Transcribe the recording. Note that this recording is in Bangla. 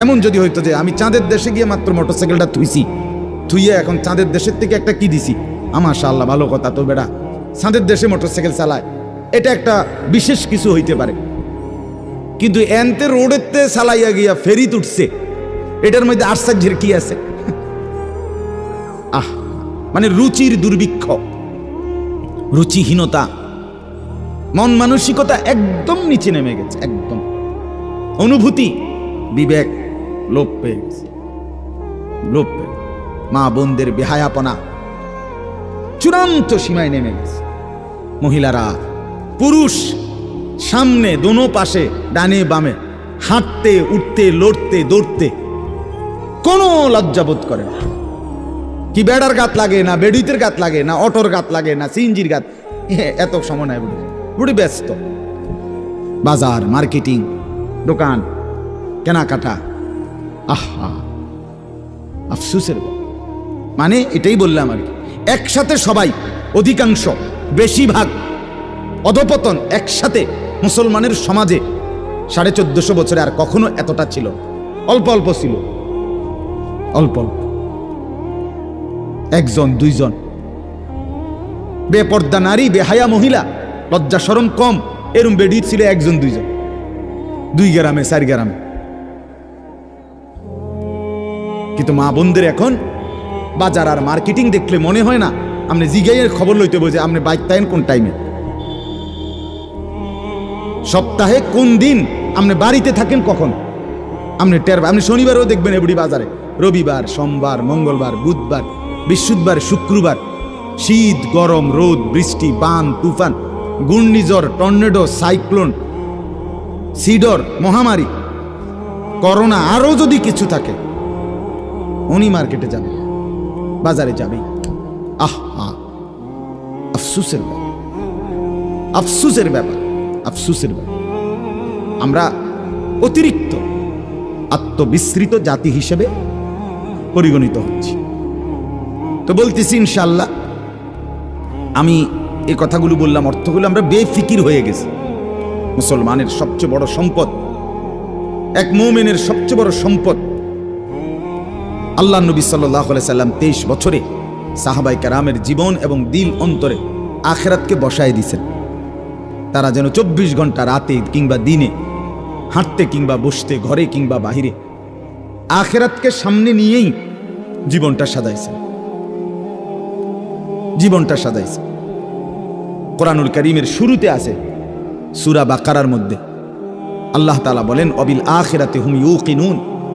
এমন যদি হইতো যে আমি চাঁদের দেশে গিয়ে মাত্র মোটরসাইকেলটা থুইয়ে এখন চাঁদের দেশের থেকে একটা কি দিছি, মাশাআল্লাহ ভালো কথা তো বেটা, চাঁদের দেশে মোটরসাইকেল চালায়, এটা একটা বিশেষ কিছু হইতে পারে। কিন্তু এনতে রোডেতে চালাইয়া গিয়া ফেরি উঠছে, এটার মধ্যে আশ্চর্যের কি আছে? মানে রুচির দুর্ভিক্ষ, রুচিহীনতা, মন মানসিকতা একদম নিচে নেমে গেছে, একদম অনুভূতি, বিবেক লোপ পেয়ে গেছে, লোপ পেয়ে, মা বোনদের বেহায়াপনা চূড়ান্ত সীমায় নেমে গেছে। মহিলারা পুরুষ সামনে দোনো পাশে ডানে বামে হাঁটতে উঠতে লড়তে দৌড়তে কোনো লজ্জাবোধ করে না। কি বেড়ার গাত লাগে না, বেডিতের গাত লাগে না, অটোর গাত লাগে না, সিএনজির গাত, এত সময় নাই। বুড়ি ব্যস্ত, বাজার মার্কেটিং, দোকান কেনাকাটা। আফসোসের, মানে এটাই বললাম আর কি, একসাথে সবাই, অধিকাংশ বেশিরভাগ অধপতন একসাথে মুসলমানের সমাজে 1450 বছরে আর কখনো এতটা ছিল, অল্প অল্প ছিল, অল্প অল্প, একজন দুইজন বেপর্দা নারী, বেহায়া মহিলা, লজ্জা শরম কম, এরম বেডি ছিল একজন দুইজন, 2 গ্রামে 4 গ্রামে। কিন্তু মা বোনদের এখন বাজার আর মার্কেটিং দেখলে মনে হয় না আপনি জিগাইয়ের খবর লইতে বোঝে আপনি বাইক তাইন কোন টাইমে, সপ্তাহে কোন দিন আপনি বাড়িতে থাকেন কখন, আপনি আপনি শনিবারও দেখবেন এবড়ি বাজারে, রবিবার, সোমবার, মঙ্গলবার, বুধবার, বৃহস্পতিবার, শুক্রবার, শীত, গরম, রোদ, বৃষ্টি, বান, তুফান, ঘূর্ণিঝড়, টর্নেডো, সাইক্লোন, সিডর, মহামারী, করোনা, আরো যদি কিছু থাকে, উনি মার্কেটে যাবে, বাজারে যাবে। আফসোসের ব্যাপার, আফসোসের ব্যাপার, আফসোসের ব্যাপার। আমরা অতিরিক্ত আত্মবিস্মৃত জাতি হিসেবে পরিগণিত হচ্ছি। তো বলতেছি ইনশাআল্লাহ, আমি এই কথাগুলো বললাম, অর্থগুলো আমরা বেফিকির হয়ে গেছি। মুসলমানের সবচেয়ে বড় সম্পদ, এক মুমিনের সবচেয়ে বড় সম্পদ, আল্লাহ নবী সাল্লাল্লাহু আলাইহি সাল্লাম 23 বছরে সাহাবায়ে কেরামের জীবন এবং দিল অন্তরে আখিরাতকে বসায় দিয়েছেন। তারা যেন 24 ঘন্টা রাতে কিংবা দিনে, হাঁটতে কিংবা বসতে, ঘরে কিংবা বাহিরে, আখিরাতকে সামনে নিয়েই জীবনটা সাজাইছেন, জীবনটা সাজাইছে। কোরআনুল কারীমের শুরুতে আছে সূরা বাকারার মধ্যে আল্লাহ তাআলা বলেন, অবিল আখিরাতি হুম ইউকিনুন,